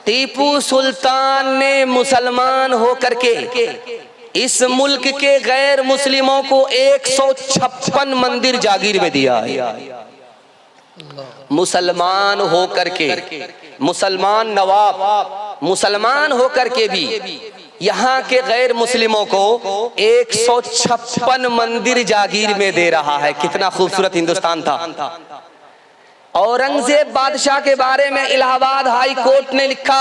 टीपू सुल्तान ने मुसलमान होकर के इस मुल्क के गैर मुस्लिमों को 156 मंदिर जागीर में दिया है। मुसलमान होकर के, मुसलमान नवाब मुसलमान होकर के भी यहाँ के गैर मुस्लिमों को 156 मंदिर जागीर में दे रहा है। कितना खूबसूरत हिंदुस्तान था। औरंगजेब बादशाह के बारे में इलाहाबाद हाई कोर्ट ने लिखा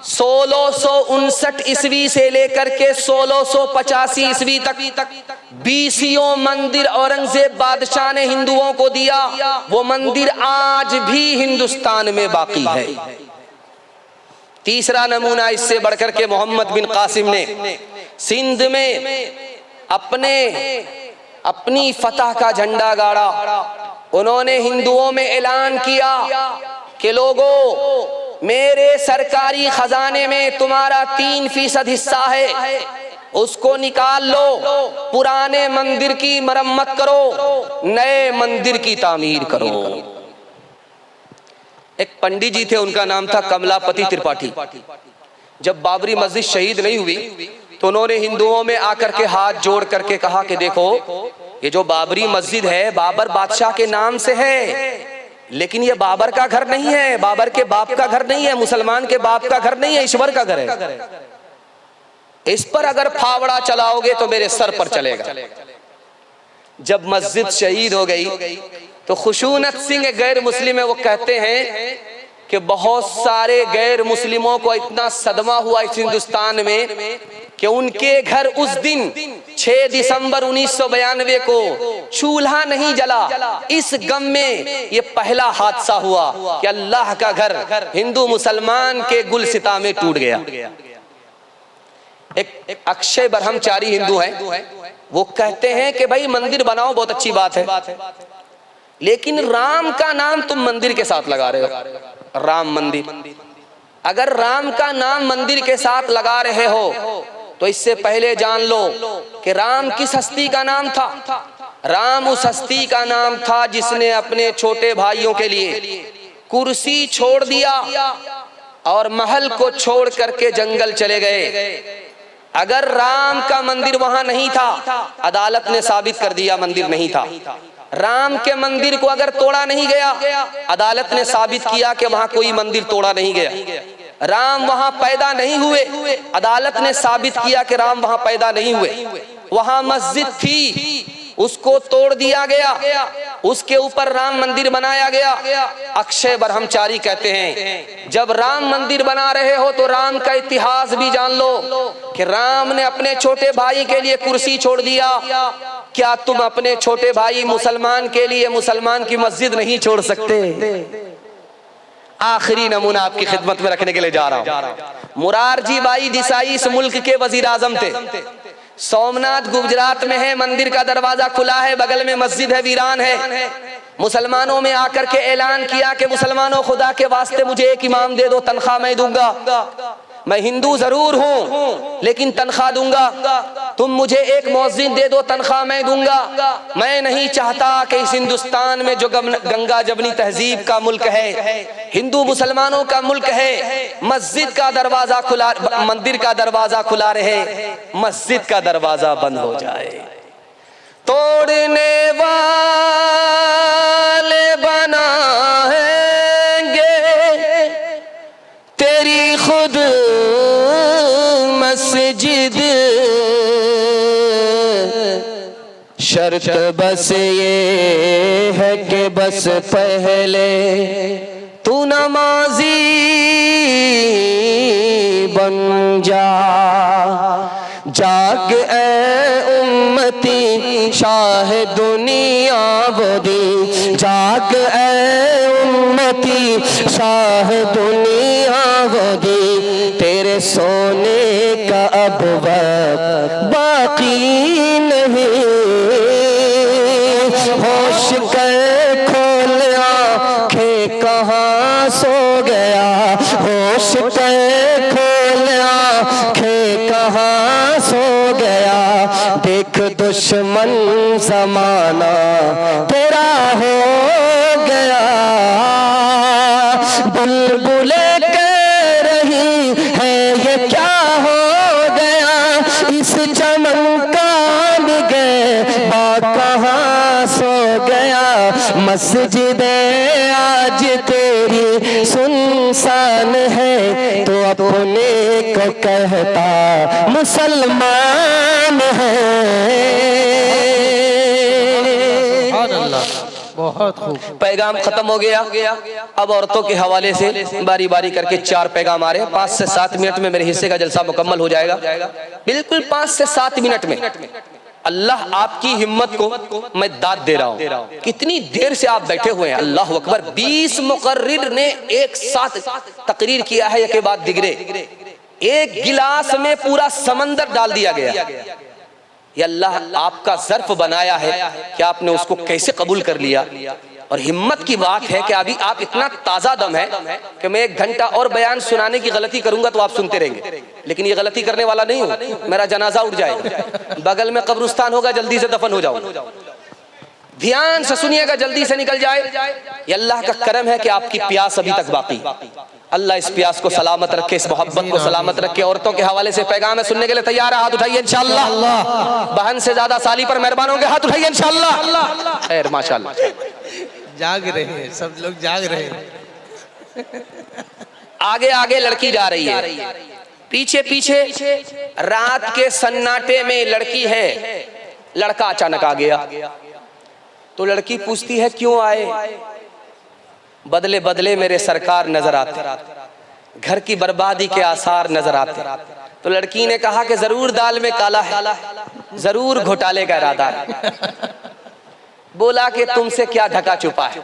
1659 ईस्वी से लेकर के 1685 ईस्वी तक 20 मंदिर औरंगजेब बादशाह ने हिंदुओं को दिया। वो मंदिर आज भी हिंदुस्तान में बाकी है। तीसरा नमूना इससे बढ़कर के मोहम्मद बिन कासिम ने सिंध में अपनी फतह का झंडा गाड़ा। उन्होंने हिंदुओं में ऐलान किया कि लोगों, मेरे सरकारी खजाने में तुम्हारा 3% हिस्सा है, उसको निकाल लो, पुराने मंदिर की मरम्मत करो, नए मंदिर की तामीर करो। एक पंडित जी थे, उनका नाम था कमलापति त्रिपाठी। जब बाबरी मस्जिद शहीद नहीं हुई तो उन्होंने हिंदुओं में आकर के हाथ जोड़ करके कहा कि देखो, ये जो बाबरी मस्जिद है बाबर बादशाह के नाम से है, लेकिन ये बाबर का घर नहीं है, बाबर के बाप का घर नहीं है, मुसलमान के बाप का घर नहीं है, ईश्वर का घर है। इस पर अगर फावड़ा चलाओगे तो मेरे सर पर चलेगा। जब मस्जिद शहीद हो गई तो खुशूनत सिंह गैर मुस्लिम है, वो कहते हैं कि बहुत सारे गैर मुस्लिमों को इतना सदमा हुआ इस हिंदुस्तान में कि उनके घर उस दिन 6 दिसंबर 1992 को चूल्हा नहीं जला। इस गम में ये पहला हादसा हुआ कि अल्लाह का घर हिंदू मुसलमान के गुलसिता में टूट गया। एक अक्षय ब्रह्मचारी हिंदू है, वो कहते हैं कि भाई मंदिर बनाओ, बहुत अच्छी बात है, लेकिन राम का नाम तुम मंदिर के साथ लगा रहे हो। राम मंदिर, अगर राम का नाम मंदिर के साथ लगा रहे हो तो इससे पहले जान लो कि राम किस हस्ती का नाम था। राम उस हस्ती का नाम था जिसने अपने छोटे भाइयों के लिए कुर्सी छोड़ दिया और महल को छोड़ करके जंगल चले गए। अगर राम का मंदिर वहां नहीं था, अदालत ने साबित कर दिया मंदिर नहीं था। राम के मंदिर को अगर तोड़ा नहीं गया, अदालत ने साबित किया कि वहां कोई मंदिर तोड़ा नहीं गया। राम वहां पैदा नहीं हुए, अदालत ने साबित किया कि राम वहां पैदा नहीं हुए। वहां मस्जिद थी, उसको तोड़ दिया गया, उसके ऊपर राम मंदिर बनाया गया। अक्षय ब्रह्मचारी कहते हैं, जब राम मंदिर बना रहे हो तो राम का इतिहास भी जान लो कि राम ने अपने छोटे भाई के लिए कुर्सी छोड़ दिया। क्या तुम अपने छोटे भाई मुसलमान के लिए मुसलमान की मस्जिद नहीं छोड़ सकते? आखिरी नमूना आपकी खिदमत में रखने के लिए जा रहा हूं। मुरारजी भाई देसाई इस मुल्क के वजीर आजम थे। सोमनाथ गुजरात में है, मंदिर का दरवाजा खुला है, बगल में मस्जिद है, वीरान है। मुसलमानों में आकर के ऐलान किया कि मुसलमानों, खुदा के वास्ते मुझे एक इमाम दे दो, तनख्वाह मैं दूंगा। मैं हिंदू जरूर हूं लेकिन तनख्वाह दूंगा। तुम मुझे एक मौजिन दे दो, तनख्वाह मैं दूंगा। मैं नहीं चाहता कि इस हिंदुस्तान में जो गंगा जबनी तहजीब का मुल्क है, हिंदू मुसलमानों का मुल्क है, मस्जिद का दरवाजा खुला, मंदिर का दरवाजा खुला रहे, मस्जिद का दरवाजा बंद हो जाए। तोड़ने वाले बनाएंगे तेरी खुद मस्जिद, शर्त बस ये है कि बस पहले तू नमाजी बन जा। जाग ए उम्मती शाह दुनिया वदी, जाग ए उम्मती शाह दुनिया वदी, तेरे सोने का अब वक्त बाकी नहीं। होश कर खोल आंखें कहाँ सो गया, होश कर खोल आंखें कहाँ सो गया। देख दुश्मन जमाना तेरा हो गया, बुलबुले कह मस्जिदें आज तेरी सुनसान है, तो अपने को कहता मुसलमान है। बहुत खूब। पैगाम खत्म हो गया। अब औरतों के हवाले से बारी बारी करके 4 पैगाम आ रहे हैं। 5 से 7 मिनट में मेरे हिस्से का जलसा मुकम्मल हो जाएगा, बिल्कुल 5 से 7 मिनट में। अल्लाह आपकी हिम्मत को मैं दाद दे रहा हूँ। कितनी देर से आप बैठे हुए हैं, अल्लाह अकबर। 20 मुकर्रिर ने एक साथ तकरीर किया है, एक के बाद दिगरे। एक गिलास में पूरा समंदर डाल दिया गया। ये अल्लाह आपका ज़र्फ बनाया है कि आपने उसको कैसे कबूल कर लिया। और हिम्मत की बात है कि अभी आप इतना ताज़ा दम है कि मैं 1 घंटा और बयान सुनाने की गलती करूंगा तो आप सुनते रहेंगे, लेकिन ये गलती करने वाला नहीं हूं। मेरा जनाजा उठ जाएगा, बगल में कब्रिस्तान होगा, जल्दी से दफन हो जाओ। ध्यान से सुनिएगा, जल्दी से निकल जाए। ये अल्लाह का करम है कि आपकी प्यास अभी तक बाकी। अल्लाह इस प्यास को सलामत रखे, इस मोहब्बत को सलामत रखे। औरतों के हवाले से पैगाम है, सुनने के लिए तैयार है? हाथ उठाइए इंशाअल्लाह। बहन से ज्यादा साली पर मेहरबान होंगे, हाथ उठाइए इंशाअल्लाह। खैर माशाअल्लाह, जाग रहे हैं सब लोग, जाग रहे हैं। आगे आगे लड़की जा रही है, पीछे पीछे रात के सन्नाटे में लड़की है। लड़का अचानक आ गया तो लड़की पूछती है क्यों आए? बदले बदले मेरे सरकार नजर आते, घर की बर्बादी के आसार नजर आते। तो लड़की ने कहा कि जरूर दाल में काला है, जरूर घोटाले का इरादा है। बोला कि तुमसे क्या ढका छुपा है।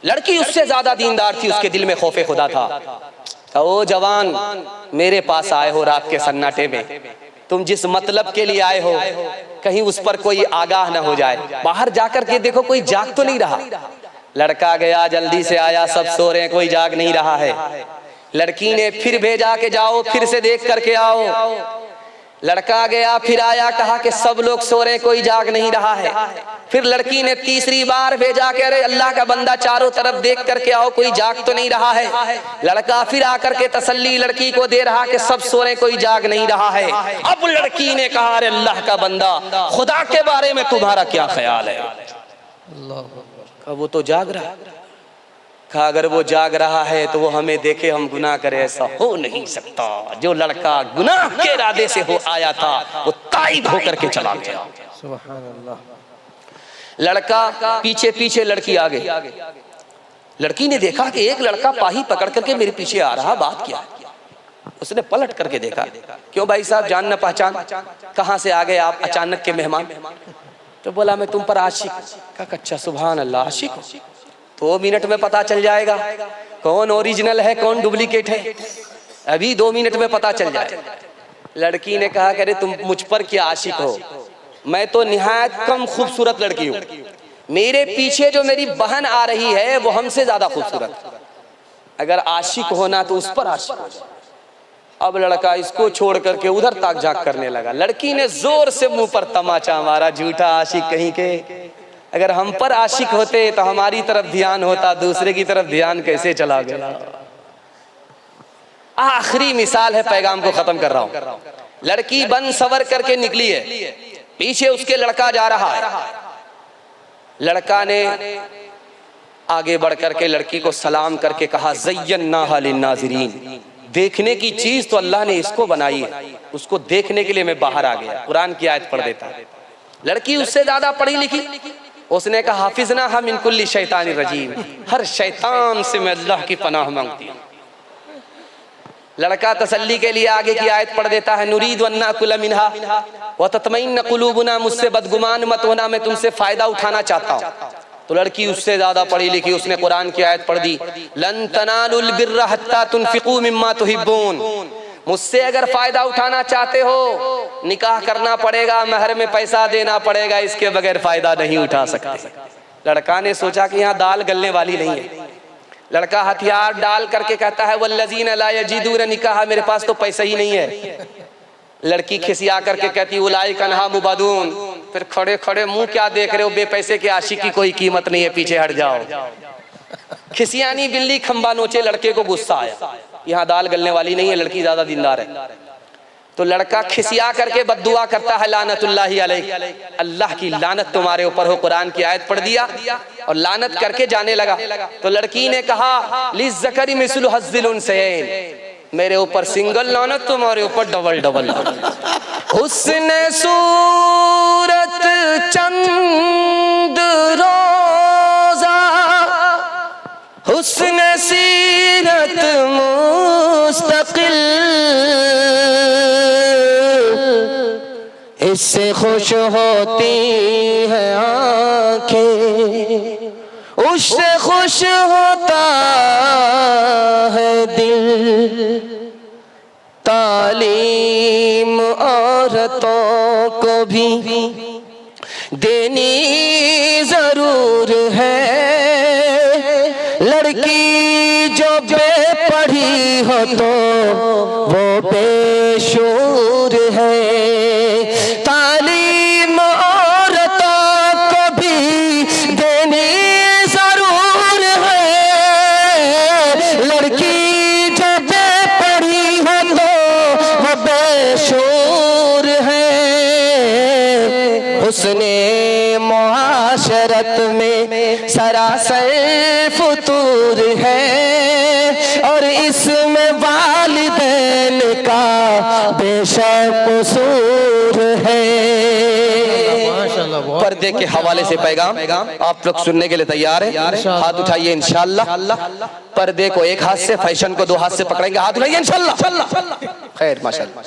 लड़की उससे ज्यादा दीनदार थी, उसके दिल में खौफे खुदा था। ओ जवान, मेरे पास आए हो रात के सन्नाटे में, तुम जिस मतलब के लिए आए हो कहीं उस पर कोई आगाह ना हो जाए। बाहर जाकर के देखो कोई जाग तो नहीं रहा। लड़का गया, जल्दी से आया, सब सो रहे हैं, कोई जाग नहीं रहा है। लड़की ने फिर भेजा के जाओ, फिर से देख करके आओ। लड़का गया, फिर आया, कहा कि सब लोग सो रहे हैं, कोई जाग नहीं रहा है। फिर लड़की ने तीसरी बार भेजा के अरे अल्लाह का बंदा चारों तरफ देख करके आओ, कोई जाग तो नहीं रहा है। लड़का फिर आकर के तसल्ली लड़की को दे रहा कि सब सो रहे हैं, कोई जाग नहीं रहा है। अब लड़की ने कहा अरे अल्लाह का बंदा, खुदा के बारे में तुम्हारा क्या ख्याल है? कहा वो तो जाग रहा है। कहा अगर वो जाग रहा है तो वो हमें देखे हम गुनाह करें, ऐसा हो नहीं सकता। जो लड़का गुनाह के इरादे से हो आया था वो ताइब होकर के चला गया। सुभान अल्लाह। लड़का पीछे पीछे, लड़की आगे। लड़की ने देखा कि एक लड़का पाही पकड़ करके मेरे पीछे आ रहा, बात क्या है? उसने पलट करके देखा, क्यों भाई साहब, जान न पहचान, कहाँ से आ गए आप, अचानक के मेहमान? तो बोला मैं तुम पर आशिक। कहा अच्छा, सुभान अल्लाह, आशिक हो? 2 मिनट में पता चल जाएगा कौन ओरिजिनल है कौन डुप्लीकेट है, अभी 2 मिनट में पता चल जाए। लड़की ने कहा कि अरे तुम मुझ पर क्या आशिक हो, मैं तो निहायत कम खूबसूरत लड़की हूँ, मेरे पीछे जो मेरी बहन आ रही है वो हमसे ज्यादा खूबसूरत। अगर आशिक होना तो उस पर आशिक हो जाए। अब लड़का इसको छोड़ करके उधर ताक झाक करने लगा। लड़की ने जोर से मुंह पर तमाचा मारा, झूठा आशिक कहीं के। अगर हम पर आशिक होते तो हमारी तरफ ध्यान होता, दूसरे की तरफ ध्यान कैसे चला गया। आखिरी मिसाल है, पैगाम को खत्म कर रहा हूं। लड़की बन सवर करके निकली है, पीछे उसके लड़का जा रहा है। लड़का ने आगे बढ़ करके लड़की को सलाम करके कहा ज़य्यन्नाहा लिन्नाज़िरीन, देखने की चीज तो अल्लाह ने इसको बनाई है, उसको देखने के लिए मैं बाहर आ गया। कुरान की आयत पढ़ देता है। लड़की उससे ज्यादा पढ़ी लिखी, उसने कहा हाफिज़ना मिन कुल्ली शैतानिर रजीम, हर शैतान से मैं अल्लाह की पनाह मांगती हूँ। लड़का तसल्ली के लिए आगे की आयत पढ़ देता है, नुरीदु अन नाकुल मिनहा व तत्मइन्न कुलूबुना, मुझसे बदगुमान मत होना, मैं तुमसे फायदा उठाना चाहता हूँ। तो लड़की उससे ज्यादा पढ़ी लिखी, उसने कुरान की आयत पढ़ दी, लन तनालुल बिर्रा हत्ता तुनफिकू मिम्मा तुहिब्बून, मुझसे अगर फायदा उठाना चाहते हो निकाह करना पड़ेगा, महर में पैसा देना पड़ेगा, इसके बगैर फायदा नहीं उठा सकते। लड़का ने सोचा कि यहाँ दाल गलने वाली नहीं है। लड़का हथियार डाल करके कहता है वल्लज़ीना ला यजिदून निकाह, मेरे पास तो पैसा ही नहीं है। लड़की खिसिया करके कहती उलाइका अन्हा मुबादून, फिर खड़े खड़े मुंह क्या देख रहे हो, बेपैसे के आशिक की कोई कीमत नहीं है, पीछे हट जाओ। खिसियानी बिल्ली खंबा नोचे, लड़के को गुस्सा आया, यहाँ दाल गलने वाली नहीं है, लड़की ज्यादा दीनदार है। तो लड़का खिसिया करके बद्दुआ करता है, लानतुल्लाहि अलैह, अल्लाह की लानत तुम्हारे ऊपर हो। कुरान की आयत पढ़ दिया और लानत करके जाने लगा। तो लड़की ने कहा लिज़्ज़करी मिस्लु हज़्ज़िल उन्सयैन, मेरे ऊपर सिंगल लानत, तुम्हारे ऊपर डबल डबल। हुस्न सूरत चंद रोजा, हुस्न सीरत मुस्तकिल, इससे खुश होती है आंखें, उससे खुश होता है दिल। तालीम औरतों को भी देनी जरूर है, लड़की जो बेपढ़ी हो तो वो बेशूर है। तालीम औरतों को भी देनी जरूर है, लड़की जो बेपढ़ी हो तो वो बेशूर है। उसने मुआशरत में सरासर फुतूर है, और इसमें वालिदैन का बेशक कसूर है। पर्दे के हवाले से पैगाम आप लोग सुनने के लिए तैयार हैं? हाथ उठाइए इंशाअल्लाह। पर्दे को एक हाथ से, फैशन को दो हाथ से पकड़ेंगे। हाथ उठाइए इंशाअल्लाह। खैर माशाअल्लाह।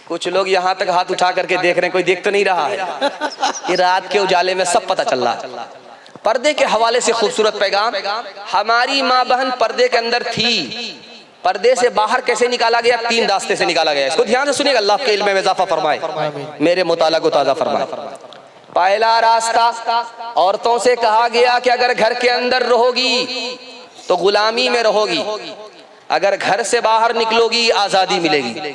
कुछ लोग यहाँ तक हाथ उठा करके देख रहे हैं, कोई देख तो नहीं रहा है कि रात के उजाले में सब पता चल रहा है। पर्दे के हवाले से खूबसूरत पैगाम। हमारी माँ बहन पर्दे के अंदर थी, पर्दे से बाहर कैसे निकाला गया? 3 रास्ते से निकाला गया। इसको ध्यान से सुनिएगा, अल्लाह के इल्म में इजाफा फरमाए, मेरे मुताला को ताज़ा फरमाए। पहला रास्ता, औरतों से कहा गया कि अगर घर के अंदर रहोगी तो गुलामी में रहोगी, अगर घर से बाहर निकलोगी आजादी मिलेगी।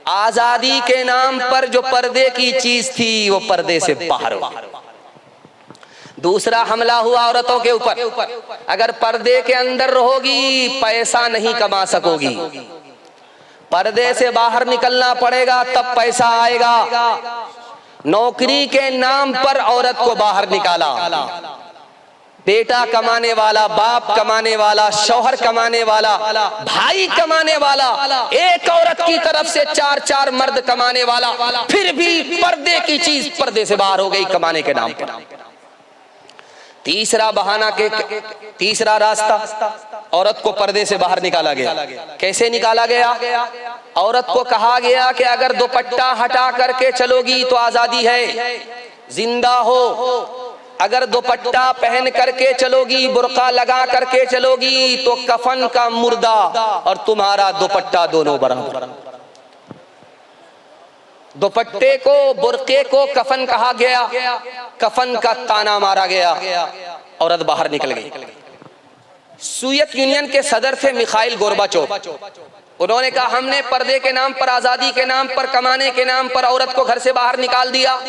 आजादी के नाम पर जो पर्दे की चीज थी वो पर्दे से बाहर हो। दूसरा हमला हुआ औरतों के ऊपर, अगर पर्दे के अंदर रहोगी पैसा नहीं कमा सकोगी, पर्दे से बाहर निकलना पड़ेगा तब पैसा आएगा। नौकरी के नाम पर औरत को बाहर निकाला, बेटा कमाने वाला, बाप कमाने वाला, शौहर कमाने वाला, भाई कमाने वाला, एक औरत की तरफ से 4-4 मर्द कमाने वाला, फिर भी पर्दे की चीज पर्दे से बाहर हो गई कमाने के नाम पर। तीसरा बहाना के तीसरा रास्ता, औरत को पर्दे से बाहर निकाला गया। कैसे निकाला गया? औरत को कहा गया कि अगर दुपट्टा हटा करके चलोगी तो आजादी है, जिंदा हो। अगर दुपट्टा पहन करके चलोगी, बुर्का लगा करके चलोगी तो कफन का मुर्दा और तुम्हारा दुपट्टा दोनों बराबर। दुपट्टे को, बुर्के को कफन कहा गया, कफन का ताना मारा गया, औरत बाहर निकल गई। सोवियत यूनियन के सदर थे मिखाइल गोर्बाचोव, उन्होंने कहा हमने पर्दे के नाम पर, आजादी के नाम पर, कमाने के नाम पर औरत को घर से बाहर निकाल दिया,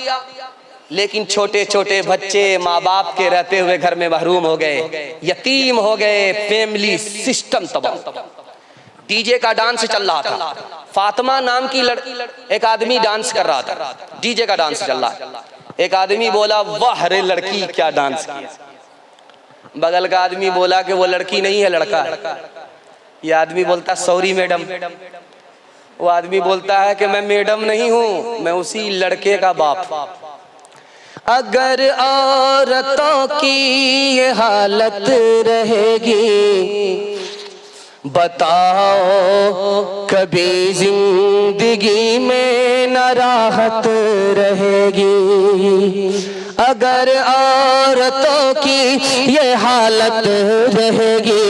लेकिन छोटे छोटे बच्चे माँ बाप के रहते हुए घर में महरूम हो गए, यतीम हो गए, फैमिली सिस्टम तबाह। डीजे का डांस चल रहा था, फातिमा नाम की एक आदमी डांस कर रहा था, डीजे का डांस चल रहा है। एक आदमी बोला वाह रे लड़की क्या डांस किया। बगल का आदमी बोला कि वो लड़की नहीं है लड़का है। ये आदमी बोलता सॉरी मैडम। वो आदमी बोलता है कि मैं मैडम नहीं हूँ, मैं उसी लड़के का बाप। अगर औरतों की ये हालत रहेगी बताओ कभी जिंदगी में न राहत रहेगी। अगर औरतों की ये हालत रहेगी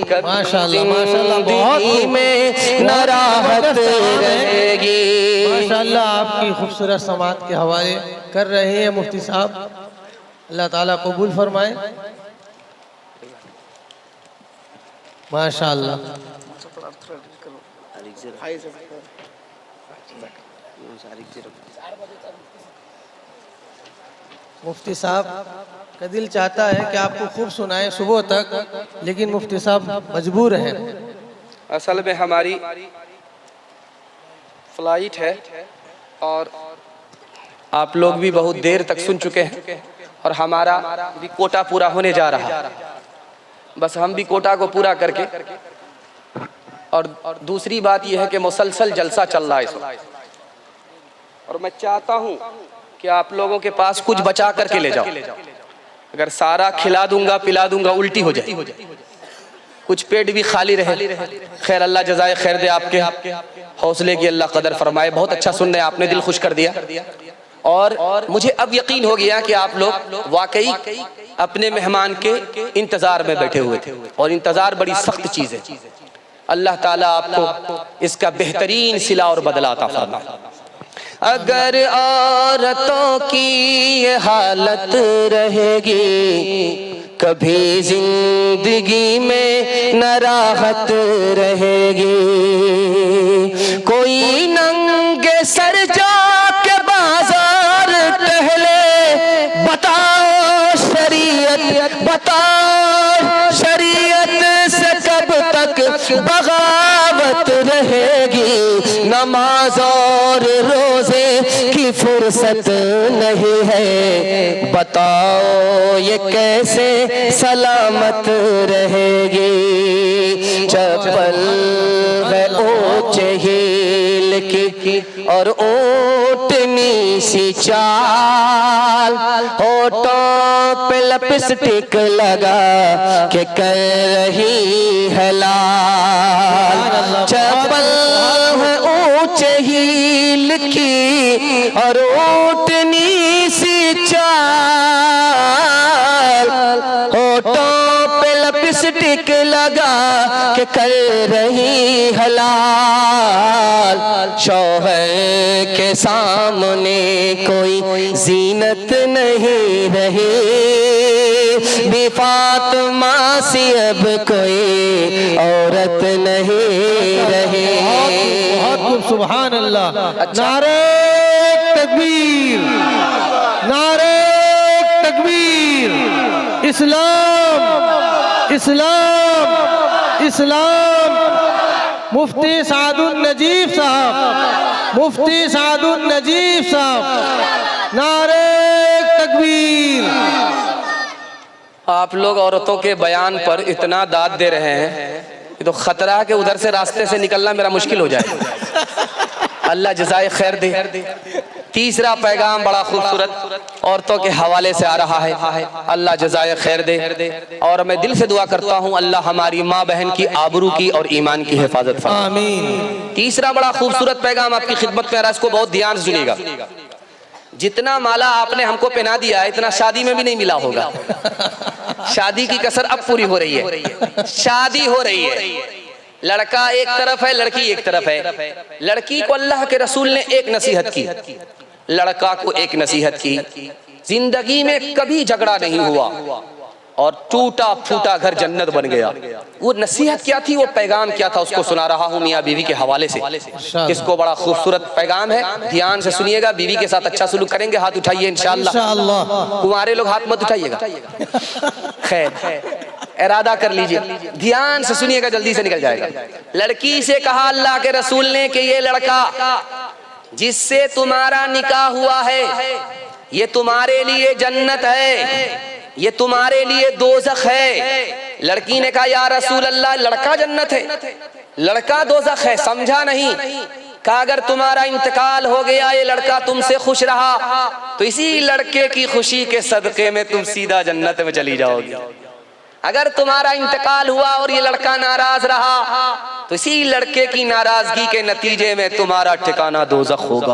माशाल्लाह माशाल्लाह, जिंदगी में न राहत रहेगी। माशाल्लाह आपकी खूबसूरत समात के हवाले कर रहे हैं मुफ्ती साहब, अल्लाह ताला कबूल फरमाए। माशाल्लाह। मुफ्ती साहब का दिल चाहता है कि आपको खूब सुनाएं सुबह तक, लेकिन मुफ्ती साहब मजबूर हैं। असल में हमारी फ्लाइट है और आप लोग भी बहुत देर तक सुन चुके हैं और हमारा भी कोटा पूरा होने जा रहा है। बस हम भी कोटा को पूरा करके, और दूसरी बात यह है कि मुसलसल जलसा चल रहा है इस वक्त, और मैं चाहता हूं कि आप लोगों के पास कुछ बचा करके ले जाओ। अगर सारा खिला दूंगा पिला दूंगा उल्टी हो जाए, कुछ पेट भी खाली रहे। खैर, अल्लाह जज़ाए खैर दे, आपके हौसले की अल्लाह कदर फरमाए। बहुत अच्छा सुन रहे, आपने दिल खुश कर दिया, और मुझे अब यकीन हो गया कि आप लोग वाकई अपने मेहमान के इंतजार में बैठे हुए थे, और इंतजार बड़ी सख्त चीज है। अल्लाह ताला आपको इसका बेहतरीन सिला और बदला अता फरमाए। अगर औरतों की ये हालत रहेगी, कभी जिंदगी में न राहत रहेगी। कोई नंगे सर जाके बाजार टहले, बताओ शरीयत, बताओ शरीयत से कब तक बगावत रहेगी। नमाज और रोजे की फुर्सत नहीं है, बताओ ये कैसे सलामत रहेगी। चप्पल है ऊंचे हील की और ऊंटनी सी चाल, होठों पे लिपस्टिक लगा के कर रही है लाल। चप्पल है ऊंचे हील की और ऊंटनी सी चाल, होठों पे लिपस्टिक लगा के कर रही हलाल। शौहर के सामने कोई जीनत नहीं रही, बी फातिमा सी अब कोई औरत नहीं रही। बहुत खूब, सुभान अल्लाह। नारे तकबीर, नारे तकबीर। इस्लाम, इस्लाम, इस्लाम। मुफ्ती सादुल नजीब साहब, मुफ्ती सादुल नजीब साहब, नारे तकबीर। आप लोग औरतों के बयान पर इतना दाद दे रहे हैं कि तो खतरा है कि उधर से रास्ते से निकलना मेरा मुश्किल हो जाए। अल्लाह जज़ाए खैर दे। तीसरा पैगाम बड़ा खूबसूरत औरतों के हवाले से आ रहा है। अल्लाह जज़ाए खैर दे, और मैं दिल से दुआ करता हूँ अल्लाह हमारी माँ बहन की आबरू की और ईमान की हिफाजत फरमाए। आमीन। तीसरा बड़ा खूबसूरत पैगाम आपकी खिदमत में आ रहा है, इसको बहुत ध्यान से सुनिएगा। जितना माला आपने हमको पहना दिया है इतना शादी में भी नहीं मिला होगा। शादी की कसर अब पूरी हो रही है, शादी हो रही है। लड़का एक तरफ है, लड़की एक तरफ है। लड़की को अल्लाह के रसूल ने एक नसीहत की, लड़का को एक नसीहत की। जिंदगी में कभी झगड़ा नहीं हुआ और टूटा फूटा घर जन्नत बन गया। वो नसीहत क्या थी, वो पैगाम क्या था, उसको सुना रहा हूँ मियाँ बीवी के हवाले से। इसको बड़ा खूबसूरत पैगाम है, ध्यान से सुनिएगा। बीवी के साथ अच्छा सलूक करेंगे, हाथ उठाइए इंशाअल्लाह। कुंवारे लोग हाथ मत उठाइएगा, खैर इरादा कर लीजिए। ध्यान से सुनिएगा, जल्दी से निकल जाएगा। लड़की से कहा अल्लाह के रसूल ने कि ये लड़का जिससे तुम्हारा निकाह हुआ है ये तुम्हारे लिए जन्नत है, ये तुम्हारे लिए दोज़ख है। लड़की ने कहा या रसूल अल्लाह, लड़का जन्नत है, लड़का दोज़ख है, समझा नहीं। कहा अगर तुम्हारा इंतकाल हो गया, ये लड़का तुमसे खुश रहा, तो इसी लड़के की खुशी के सदके में तुम सीधा जन्नत में चली जाओगी। अगर तुम्हारा इंतकाल हुआ और ये लड़का नाराज रहा, तो इसी लड़के की नाराजगी के नतीजे में तुम्हारा ठिकाना दोज़ख होगा।